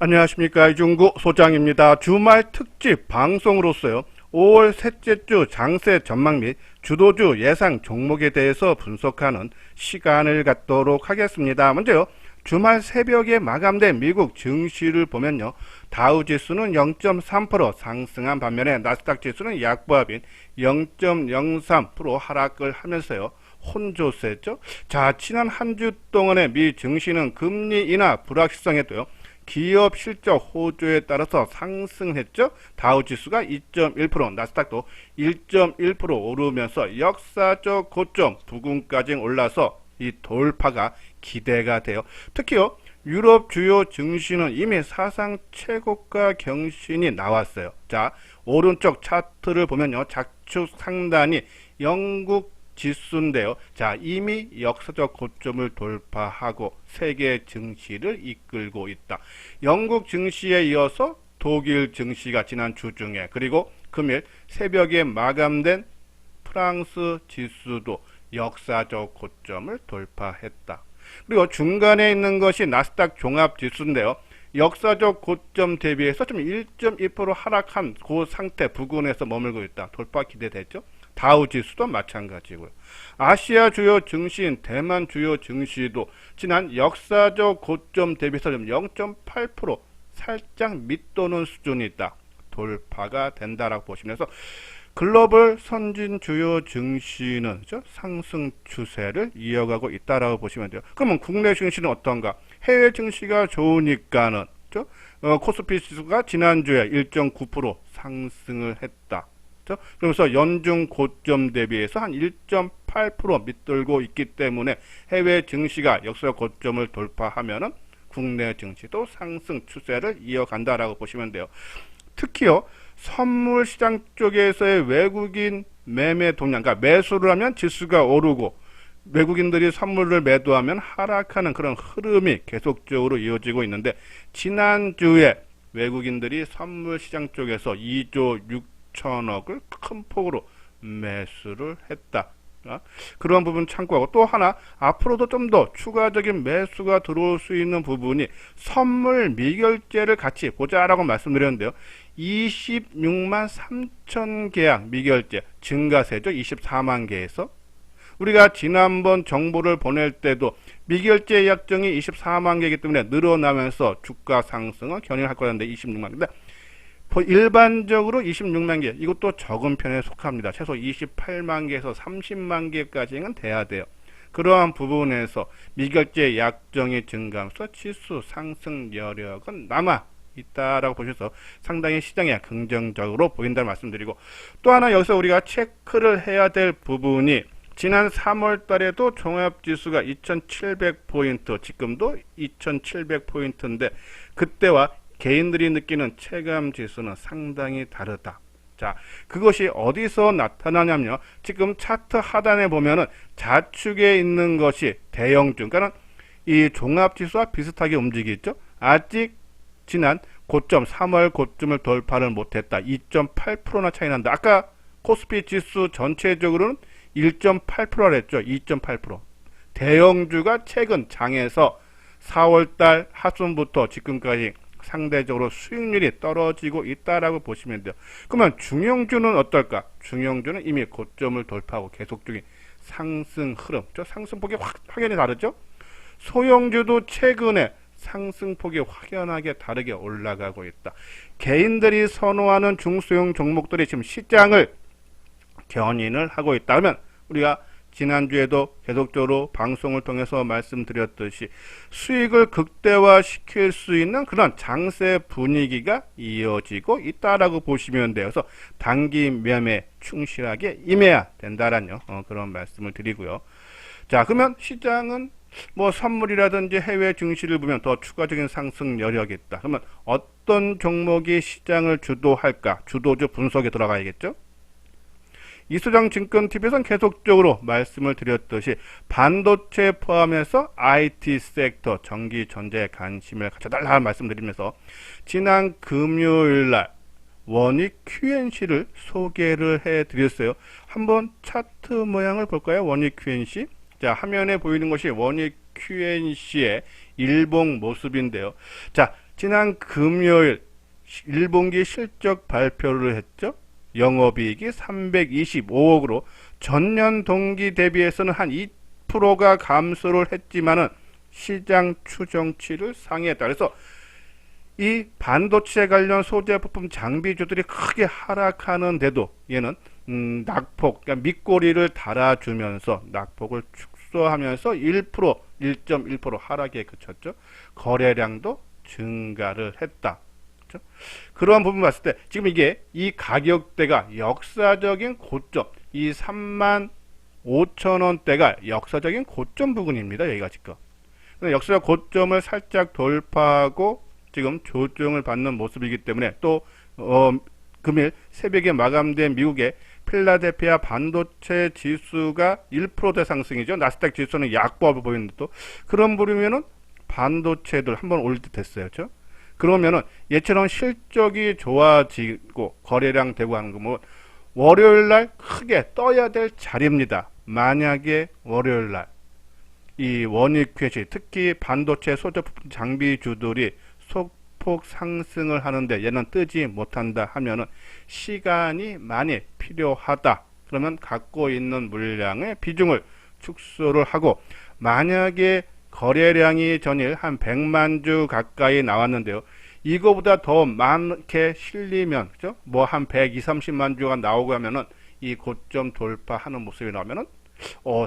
안녕하십니까, 이중구 소장입니다. 주말 특집 방송으로서요, 5월 셋째 주 장세 전망 및 주도주 예상 종목에 대해서 분석하는 시간을 갖도록 하겠습니다. 먼저요, 주말 새벽에 마감된 미국 증시를 보면요, 다우 지수는 0.3% 상승한 반면에 나스닥 지수는 약보합인 0.03% 하락을 하면서요, 혼조세죠. 자, 지난 한 주 동안의 미 증시는 금리 인하 불확실성에도요, 기업 실적 호조에 따라서 상승했죠. 다우지수가 2.1%, 나스닥도 1.1% 오르면서 역사적 고점 부근까지 올라서 이 돌파가 기대가 돼요. 특히요, 유럽 주요 증시는 이미 사상 최고가 경신이 나왔어요. 자, 오른쪽 차트를 보면요, 좌측 상단이 영국 지수인데요. 자, 이미 역사적 고점을 돌파하고 세계 증시를 이끌고 있다. 영국 증시에 이어서 독일 증시가 지난 주중에, 그리고 금일 새벽에 마감된 프랑스 지수도 역사적 고점을 돌파했다. 그리고 중간에 있는 것이 나스닥 종합지수인데요. 역사적 고점 대비해서 좀 1.2% 하락한 그 상태 부근에서 머물고 있다. 돌파 기대됐죠. 다우지수도 마찬가지고요. 아시아 주요 증시인 대만 주요 증시도 지난 역사적 고점 대비해서 0.8% 살짝 밑도는 수준이 있다. 돌파가 된다라고 보시면서 글로벌 선진 주요 증시는 상승 추세를 이어가고 있다라고 보시면 돼요. 그러면 국내 증시는 어떤가? 해외 증시가 좋으니까는 코스피 지수가 지난주에 1.9% 상승을 했다. 그러면서 연중 고점 대비해서 한 1.8% 밑돌고 있기 때문에 해외 증시가 역사 고점을 돌파하면은 국내 증시도 상승 추세를 이어간다라고 보시면 돼요. 특히요, 선물 시장 쪽에서의 외국인 매매 동향, 그러니까 매수를 하면 지수가 오르고 외국인들이 선물을 매도하면 하락하는 그런 흐름이 계속적으로 이어지고 있는데, 지난주에 외국인들이 선물 시장 쪽에서 2조 6천억을 큰 폭으로 매수를 했다. 그런 부분 참고하고, 또 하나 앞으로도 좀 더 추가적인 매수가 들어올 수 있는 부분이 선물 미결제를 같이 보자라고 말씀드렸는데요. 26만 3천 계약 미결제 증가세죠. 24만 개에서 우리가 지난번 정보를 보낼 때도 미결제 약정이 24만 개이기 때문에 늘어나면서 주가 상승을 견인할 거라는데 26만 개인데, 일반적으로 26만 개, 이것도 적은 편에 속합니다. 최소 28만 개에서 30만 개까지는 돼야 돼요. 그러한 부분에서 미결제 약정이 증가하면서 지수 상승 여력은 남아 있다라고 보셔서 상당히 시장에 긍정적으로 보인다는 말씀드리고, 또 하나 여기서 우리가 체크를 해야 될 부분이 지난 3월 달에도 종합지수가 2700포인트, 지금도 2700포인트인데 그때와 개인들이 느끼는 체감 지수는 상당히 다르다. 자, 그것이 어디서 나타나냐면요, 지금 차트 하단에 보면은 좌측에 있는 것이 대형주, 그러니까 이 종합지수와 비슷하게 움직이죠. 아직 지난 고점, 3월 고점을 돌파를 못했다. 2.8%나 차이 난다. 아까 코스피 지수 전체적으로는 1.8%라 했죠. 2.8%. 대형주가 최근 장에서 4월달 하순부터 지금까지 상대적으로 수익률이 떨어지고 있다라고 보시면 돼요. 그러면 중형주는 어떨까? 중형주는 이미 고점을 돌파하고 계속 중인 상승 흐름, 상승폭이 확연히 다르죠. 소형주도 최근에 상승폭이 확연하게 다르게 올라가고 있다. 개인들이 선호하는 중소형 종목들이 지금 시장을 견인을 하고 있다. 그러면 우리가 지난주에도 계속적으로 방송을 통해서 말씀드렸듯이 수익을 극대화시킬 수 있는 그런 장세 분위기가 이어지고 있다라고 보시면 돼요. 그래서 단기 매매에 충실하게 임해야 된다라는 그런 말씀을 드리고요. 자, 그러면 시장은 뭐 선물이라든지 해외 증시를 보면 더 추가적인 상승 여력이 있다. 그러면 어떤 종목이 시장을 주도할까? 주도주 분석에 들어가야겠죠? 이수장 증권TV에서는 계속적으로 말씀을 드렸듯이 반도체 포함해서 IT 섹터, 전기, 전자에 관심을 가져달라 말씀드리면서 지난 금요일날 원익 QNC를 소개를 해드렸어요. 한번 차트 모양을 볼까요? 원익 QNC. 자, 화면에 보이는 것이 원익 QNC의 일봉 모습인데요. 자, 지난 금요일 1분기 실적 발표를 했죠. 영업이익이 325억으로 전년 동기 대비해서는 한 2%가 감소를 했지만은 시장 추정치를 상회했다. 그래서 이 반도체 관련 소재 부품 장비주들이 크게 하락하는데도 얘는 낙폭, 그러니까 밑꼬리를 달아주면서 낙폭을 축소하면서 1.1% 하락에 그쳤죠. 거래량도 증가를 했다. 그렇죠? 그러한 부분 봤을 때 지금 이게 이 가격대가 역사적인 고점, 이 35,000원대가 역사적인 고점 부근입니다. 여기가 지금 역사적 고점을 살짝 돌파하고 지금 조정을 받는 모습이기 때문에 또 금일 새벽에 마감된 미국의 필라델피아 반도체 지수가 1%대 상승이죠. 나스닥 지수는 약보합을 보이는데 또 그런 부류면은 반도체들 한번 올릴 듯 했어요. 그렇죠? 그러면은 얘처럼 실적이 좋아지고 거래량 되고 하는 거 뭐 월요일 날 크게 떠야 될 자리입니다. 만약에 월요일 날 이 원익 쾌시, 특히 반도체 소재부품 장비주들이 소폭 상승을 하는데 얘는 뜨지 못한다 하면은 시간이 많이 필요하다. 그러면 갖고 있는 물량의 비중을 축소를 하고, 만약에 거래량이 전일 한 100만 주 가까이 나왔는데요. 이거보다 더 많게 실리면, 그죠? 뭐 한 120, 30만 주가 나오고 하면은 이 고점 돌파하는 모습이 나오면은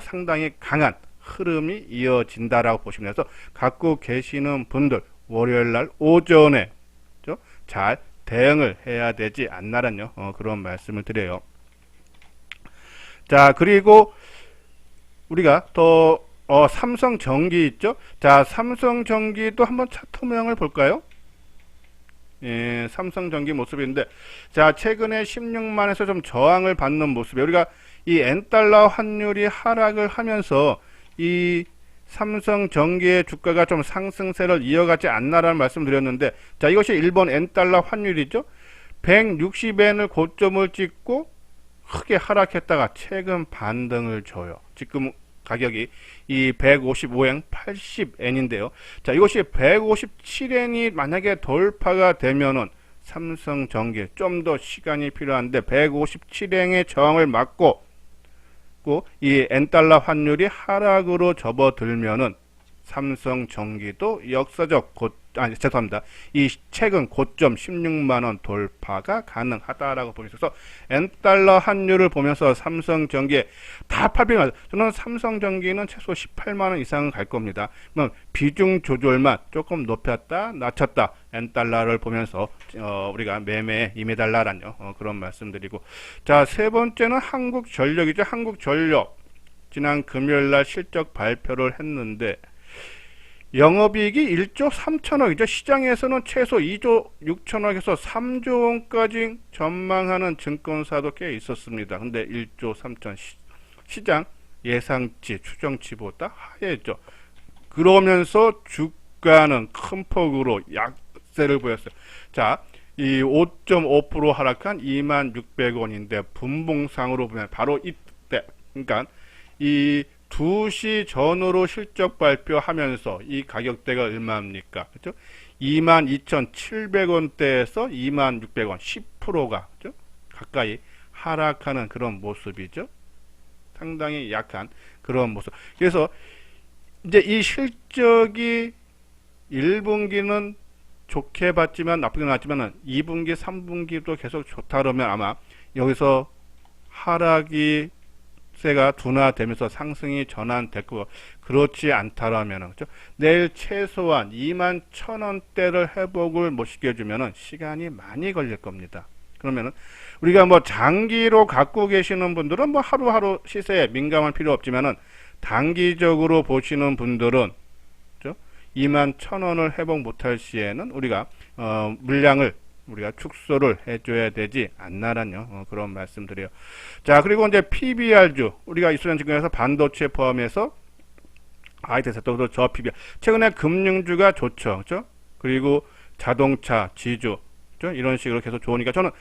상당히 강한 흐름이 이어진다라고 보시면 돼서 갖고 계시는 분들 월요일 날 오전에 그죠? 잘 대응을 해야 되지 않나라는 그런 말씀을 드려요. 자, 그리고 우리가 더 삼성전기 있죠? 자, 삼성전기도 한번 차트 모양을 볼까요? 예, 삼성전기 모습인데, 자, 최근에 16만에서 좀 저항을 받는 모습이에요. 우리가 이 엔달러 환율이 하락을 하면서 이 삼성전기의 주가가 좀 상승세를 이어가지 않나라는 말씀 드렸는데, 자, 이것이 일본 엔달러 환율이죠. 160엔을 고점을 찍고 크게 하락했다가 최근 반등을 줘요. 지금 가격이 이 155엔 80엔인데요. 자, 이것이 157엔이 만약에 돌파가 되면은 삼성전기 좀 더 시간이 필요한데 157엔의 저항을 막고 이 엔달러 환율이 하락으로 접어들면은 삼성전기도 역사적 죄송합니다. 이 최근 고점 16만원 돌파가 가능하다라고 보면서 엔달러 환율을 보면서 삼성전기에 다 팔비만, 저는 삼성전기는 최소 18만원 이상은 갈 겁니다. 그럼 비중 조절만 조금 높였다 낮췄다 엔달러를 보면서 우리가 매매에 임해달라는 그런 말씀드리고, 자, 세 번째는 한국전력이죠. 한국전력 지난 금요일날 실적 발표를 했는데 영업이익이 1조 3천억이죠. 시장에서는 최소 2조 6천억에서 3조 원까지 전망하는 증권사도 꽤 있었습니다. 근데 1조 3천 시장 예상치 추정치보다 하했죠. 그러면서 주가는 큰 폭으로 약세를 보였어요. 자, 이 5.5% 하락한 2600원인데 분봉상으로 보면 바로 이때, 그러니까 이 2시 전후로 실적 발표하면서 이 가격대가 얼마입니까? 그죠? 22,700원대에서 26,600원, 10%가 그죠? 가까이 하락하는 그런 모습이죠. 상당히 약한 그런 모습. 그래서 이제 이 실적이 1분기는 좋게 봤지만 나쁘게 나왔지만 2분기, 3분기도 계속 좋다 그러면 아마 여기서 하락이 세가 둔화되면서 상승이 전환됐고, 그렇지 않다라면 그렇죠? 내일 최소한 21,000원대를 회복을 못 시켜주면은 시간이 많이 걸릴 겁니다. 그러면은 우리가 뭐 장기로 갖고 계시는 분들은 뭐 하루하루 시세에 민감할 필요 없지만은 단기적으로 보시는 분들은 그렇죠? 21,000원을 회복 못할 시에는 우리가 물량을 우리가 축소를 해줘야 되지 않나라는 그런 말씀드려요. 자, 그리고 이제 PBR주 우리가 이수련증권에서 반도체 포함해서 됐어. 또 저 PBR 최근에 금융주가 좋죠, 그렇죠? 그리고 자동차, 지주, 그렇죠? 이런 식으로 계속 좋으니까 저는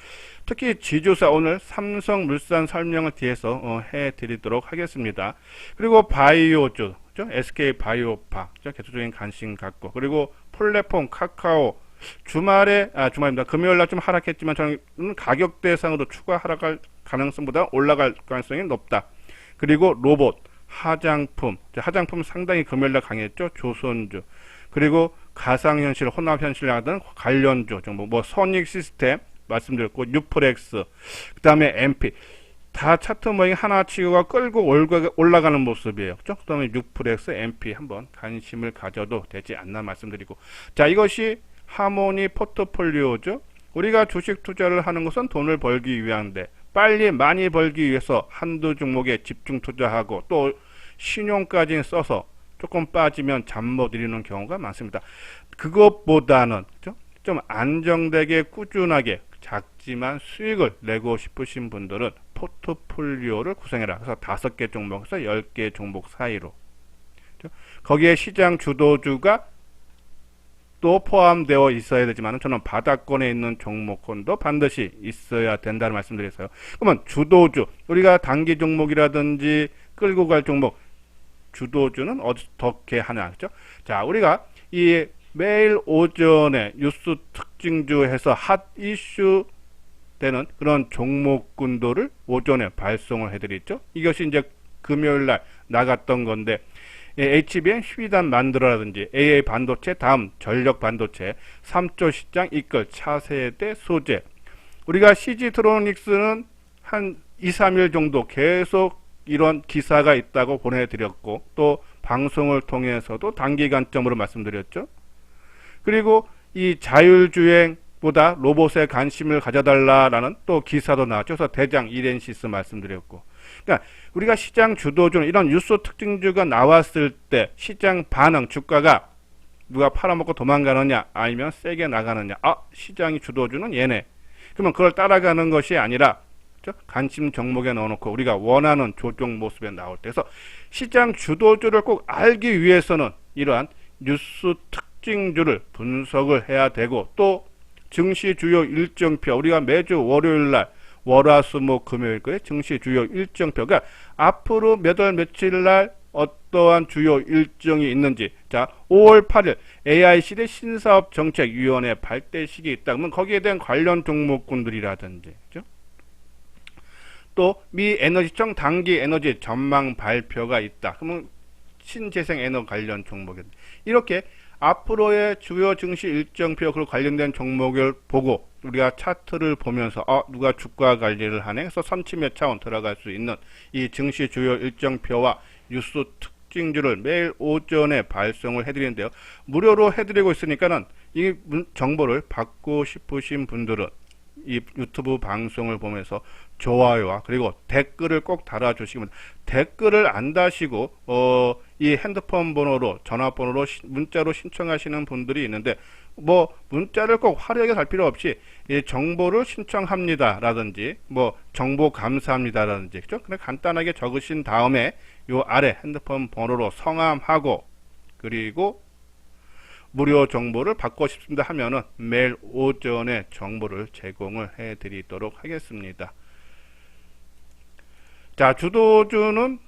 특히 지주사 오늘 삼성물산 설명을 뒤에서 해드리도록 하겠습니다. 그리고 바이오주, 그렇죠? SK 바이오파, 그렇죠? 계속적인 관심 갖고, 그리고 플랫폼 카카오 주말입니다. 금요일 날 좀 하락했지만 저는 가격 대상으로 추가 하락할 가능성보다 올라갈 가능성이 높다. 그리고 로봇, 화장품 상당히 금요일 날 강했죠. 조선주. 그리고 가상현실, 혼합현실 하던 관련주 종목, 뭐 선익 시스템 말씀드렸고, 뉴플렉스, 그 다음에 MP. 다 차트 모양이 하나치고가 끌고 올라가는 모습이에요. 그죠? 그 다음에 뉴플렉스, MP 한번 관심을 가져도 되지 않나 말씀드리고. 자, 이것이 하모니 포트폴리오죠. 우리가 주식 투자를 하는 것은 돈을 벌기 위한데, 빨리 많이 벌기 위해서 한두 종목에 집중 투자하고 또 신용까지 써서 조금 빠지면 잠 못 이루는 경우가 많습니다. 그것보다는 그죠? 좀 안정되게 꾸준하게 작지만 수익을 내고 싶으신 분들은 포트폴리오를 구성해라. 그래서 5개 종목에서 10개 종목 사이로. 그죠? 거기에 시장 주도주가 또 포함되어 있어야 되지만 저는 바닥권에 있는 종목군도 반드시 있어야 된다는 말씀드렸어요. 그러면 주도주, 우리가 단기 종목이라든지 끌고 갈 종목, 주도주는 어떻게 하냐, 그죠? 자, 우리가 이 매일 오전에 뉴스 특징주 해서 핫 이슈 되는 그런 종목군도를 오전에 발송을 해드렸죠. 이것이 이제 금요일 날 나갔던 건데, HBM 12단 만들어라든지 AA 반도체, 다음 전력 반도체, 3조 시장 이끌 차세대 소재. 우리가 CG트로닉스는 한 2, 3일 정도 계속 이런 기사가 있다고 보내드렸고, 또 방송을 통해서도 단기간점으로 말씀드렸죠. 그리고 이 자율주행보다 로봇에 관심을 가져달라라는 또 기사도 나왔죠. 그래서 대장 이렌시스 말씀드렸고. 그러니까 우리가 시장 주도주는 이런 뉴스 특징주가 나왔을 때 시장 반응, 주가가 누가 팔아먹고 도망가느냐 아니면 세게 나가느냐, 시장이 주도주는 얘네, 그러면 그걸 따라가는 것이 아니라 관심 종목에 넣어놓고 우리가 원하는 조정 모습에 나올 때, 그래서 시장 주도주를 꼭 알기 위해서는 이러한 뉴스 특징주를 분석을 해야 되고, 또 증시 주요 일정표, 우리가 매주 월요일날 월화수목 금요일거에 증시 주요 일정표가 앞으로 몇 월 며칠 날 어떠한 주요 일정이 있는지, 자 5월 8일 AIC대 신사업정책위원회 발대식이 있다 그러면 거기에 대한 관련 종목군들이라든지, 그죠? 또 미 에너지청 단기 에너지 전망 발표가 있다 그러면 신재생 에너지 관련 종목이, 이렇게 앞으로의 주요 증시 일정표 그리고 관련된 종목을 보고 우리가 차트를 보면서 누가 주가 관리를 하네 해서 선침해 차원 들어갈 수 있는 이 증시 주요 일정표와 뉴스 특징주를 매일 오전에 발송을 해드리는데요. 무료로 해드리고 있으니까는 이 정보를 받고 싶으신 분들은 이 유튜브 방송을 보면서 좋아요와 그리고 댓글을 꼭 달아주시기 바랍니다. 댓글을 안 다시고 이 핸드폰 번호로, 전화번호로 문자로 신청하시는 분들이 있는데, 뭐 문자를 꼭 화려하게 할 필요 없이 이 정보를 신청합니다 라든지 뭐 정보 감사합니다 라든지, 그죠? 그냥 간단하게 적으신 다음에 요 아래 핸드폰 번호로 성함하고 그리고 무료 정보를 받고 싶습니다 하면은 매일 오전에 정보를 제공을 해 드리도록 하겠습니다. 자, 주도주는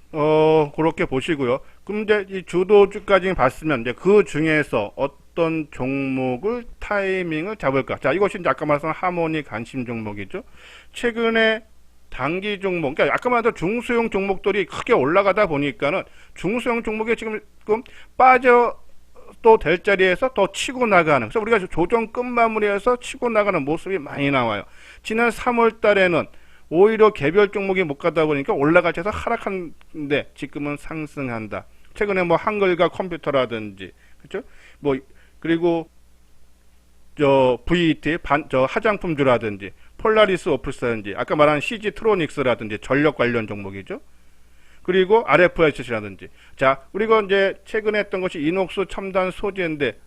그렇게 보시고요. 그럼 이제 이 주도주까지 봤으면 이제 그 중에서 어떤 종목을 타이밍을 잡을까? 자, 이것이 이제 아까 말씀한 하모니 관심 종목이죠. 최근에 단기 종목, 그러니까 아까 말한 중소형 종목들이 크게 올라가다 보니까는 중소형 종목이 지금 빠져 또 될 자리에서 더 치고 나가는, 그래서 우리가 조정 끝마무리해서 치고 나가는 모습이 많이 나와요. 지난 3월 달에는 오히려 개별 종목이 못 가다 보니까 올라갈 때서 하락하는데 지금은 상승한다. 최근에 뭐 한글과 컴퓨터라든지, 그렇죠? 뭐 그리고 저 VET 화장품주라든지 폴라리스 오플스라든지 아까 말한 CG트로닉스라든지 전력 관련 종목이죠. 그리고 RFIC라든지. 자, 그리고 이제 최근에 했던 것이 이녹스 첨단 소재인데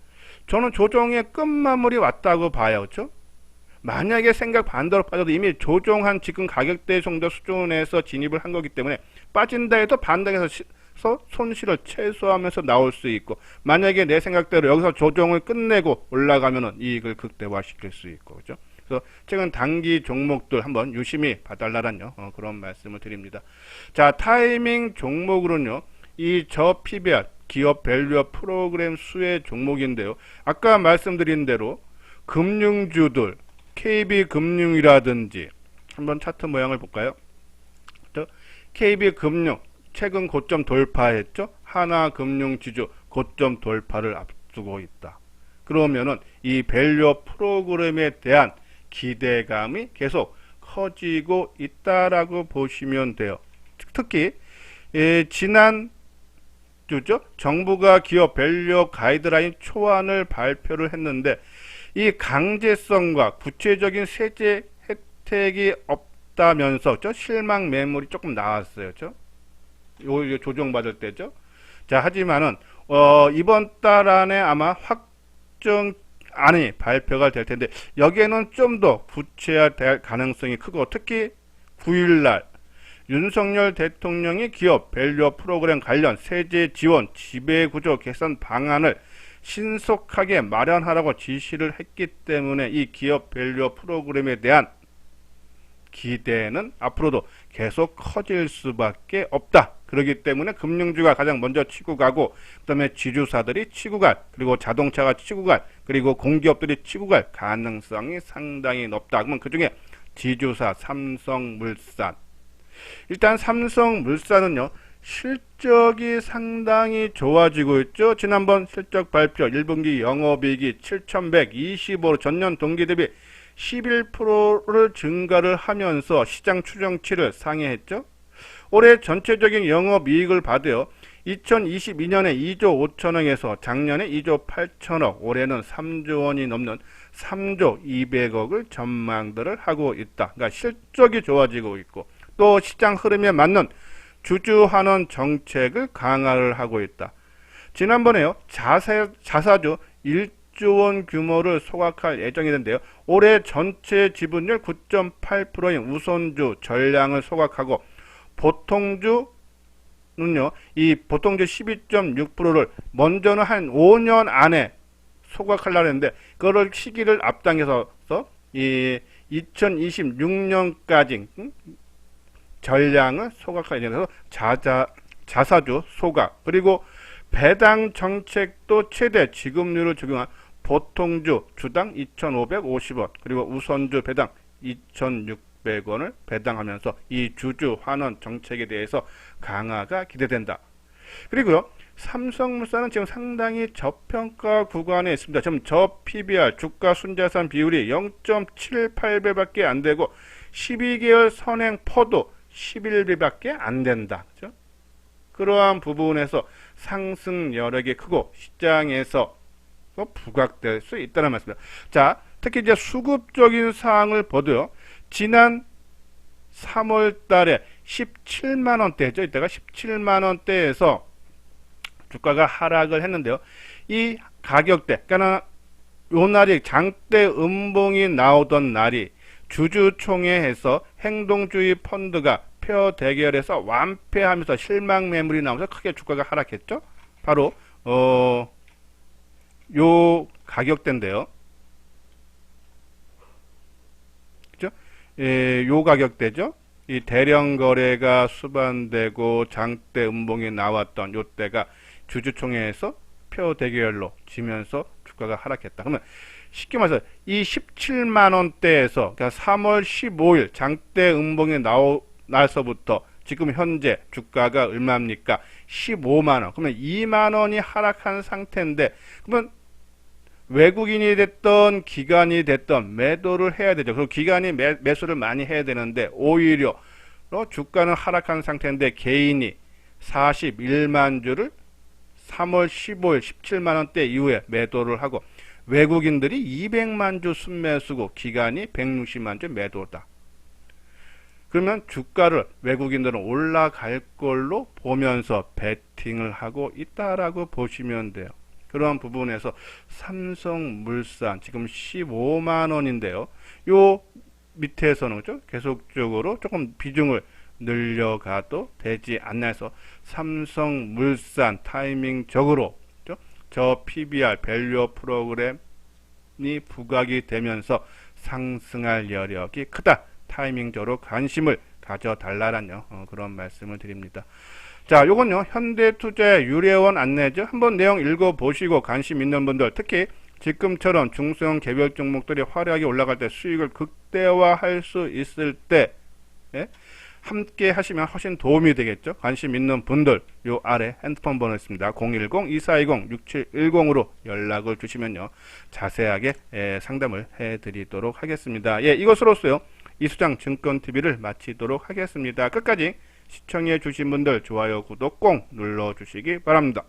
저는 조정의 끝마무리 왔다고 봐요. 그렇죠? 만약에 생각 반대로 빠져도 이미 조정한 지금 가격대 정도 수준에서 진입을 한 거기 때문에 빠진다 해도 반등해서 손실을 최소화하면서 나올 수 있고, 만약에 내 생각대로 여기서 조정을 끝내고 올라가면은 이익을 극대화시킬 수 있고, 그죠? 그래서 최근 단기 종목들 한번 유심히 봐달라는요, 그런 말씀을 드립니다. 자, 타이밍 종목으로는요, 이 저 PBR 기업 밸류업 프로그램 수혜 종목인데요. 아까 말씀드린 대로 금융주들, KB금융이라든지 한번 차트 모양을 볼까요? KB금융 최근 고점 돌파했죠. 하나금융지주 고점 돌파를 앞두고 있다. 그러면은 이 밸류 프로그램에 대한 기대감이 계속 커지고 있다라고 보시면 돼요. 특히 지난 주죠. 정부가 기업 밸류 가이드라인 초안을 발표를 했는데 이 강제성과 구체적인 세제 혜택이 없다면서 실망 매물이 조금 나왔어요. 요 조정받을 때죠. 자, 하지만은 이번 달 안에 아마 확정안이 발표가 될 텐데 여기에는 좀 더 구체화될 가능성이 크고, 특히 9일날 윤석열 대통령이 기업 밸류 프로그램 관련 세제 지원 지배구조 개선 방안을 신속하게 마련하라고 지시를 했기 때문에 이 기업 밸류 프로그램에 대한 기대는 앞으로도 계속 커질 수밖에 없다. 그렇기 때문에 금융주가 가장 먼저 치고 가고, 그 다음에 지주사들이 치고 갈, 그리고 자동차가 치고 갈, 그리고 공기업들이 치고 갈 가능성이 상당히 높다. 그러면 그 중에 지주사 삼성물산, 일단 삼성물산은요 실적이 상당히 좋아지고 있죠. 지난번 실적 발표 1분기 영업이익이 7,125로 전년 동기 대비 11%를 증가를 하면서 시장 추정치를 상회했죠. 올해 전체적인 영업이익을 봐도요 2022년에 2조 5천억에서 작년에 2조 8천억, 올해는 3조 원이 넘는 3조 200억을 전망들을 하고 있다. 그러니까 실적이 좋아지고 있고, 또 시장 흐름에 맞는 주주환원 정책을 강화를 하고 있다. 지난번에요 자사주 1조 원 규모를 소각할 예정이던데요, 올해 전체 지분율 9.8%인 우선주 전량을 소각하고, 보통주는요 이 보통주 12.6%를 먼저는 한 5년 안에 소각하려고 했는데 그걸 시기를 앞당겨서 이 2026년까지 전량을 소각할 예정이라서 자사주 소각, 그리고 배당 정책도 최대 지급률을 적용한 보통주 주당 2,550원, 그리고 우선주 배당 2,600원을 배당하면서 이 주주 환원 정책에 대해서 강화가 기대된다. 그리고요 삼성물산은 지금 상당히 저평가 구간에 있습니다. 지금 저 PBR 주가 순자산 비율이 0.78배밖에 안 되고 12개월 선행 퍼도 11배밖에 안 된다. 그렇죠? 그러한 부분에서 상승 여력이 크고 시장에서 부각될 수 있다는 말씀입니다. 자, 특히 이제 수급적인 사항을 보도요. 지난 3월 달에 17만 원대죠. 이때가 17만 원대에서 주가가 하락을 했는데요. 이 가격대, 그러니까 요 날이 장대 음봉이 나오던 날이 주주총회에서 행동주의 펀드가 페어 대결에서 완패하면서 실망 매물이 나오면서 크게 주가가 하락했죠. 바로 요 가격대인데요. 그죠? 요 가격대죠. 이 대량 거래가 수반되고 장대 음봉이 나왔던 요 때가 주주총회에서 페어 대결로 지면서 주가가 하락했다. 그러면 쉽게 말해서 이 17만 원대에서 그러니까 3월 15일 장대 음봉이 나서부터 지금 현재 주가가 얼마입니까? 15만 원. 그러면 2만 원이 하락한 상태인데, 그러면 외국인이 됐던 기관이 됐던 매도를 해야 되죠. 그리고 기관이 매수를 많이 해야 되는데 오히려 주가는 하락한 상태인데 개인이 41만 주를 3월 15일 17만 원대 이후에 매도를 하고, 외국인들이 200만 주 순매수고 기관이 160만 주 매도다. 그러면 주가를 외국인들은 올라갈 걸로 보면서 베팅을 하고 있다라고 보시면 돼요. 그런 부분에서 삼성물산 지금 15만 원인데요. 요 밑에서는 그죠? 계속적으로 조금 비중을 늘려가도 되지 않나 해서 삼성물산 타이밍적으로 그죠? 저 PBR 밸류 프로그램이 부각이 되면서 상승할 여력이 크다. 타이밍적으로 관심을 가져달라는 그런 말씀을 드립니다. 자, 요건요 현대투자의 유례원 안내죠. 한번 내용 읽어보시고 관심 있는 분들, 특히 지금처럼 중소형 개별 종목들이 화려하게 올라갈 때 수익을 극대화할 수 있을 때 예? 함께 하시면 훨씬 도움이 되겠죠. 관심 있는 분들 요 아래 핸드폰 번호 있습니다. 010-2420-6710으로 연락을 주시면요 자세하게 상담을 해드리도록 하겠습니다. 예, 이것으로서요 이수장 증권TV를 마치도록 하겠습니다. 끝까지 시청해 주신 분들 좋아요 구독 꼭 눌러 주시기 바랍니다.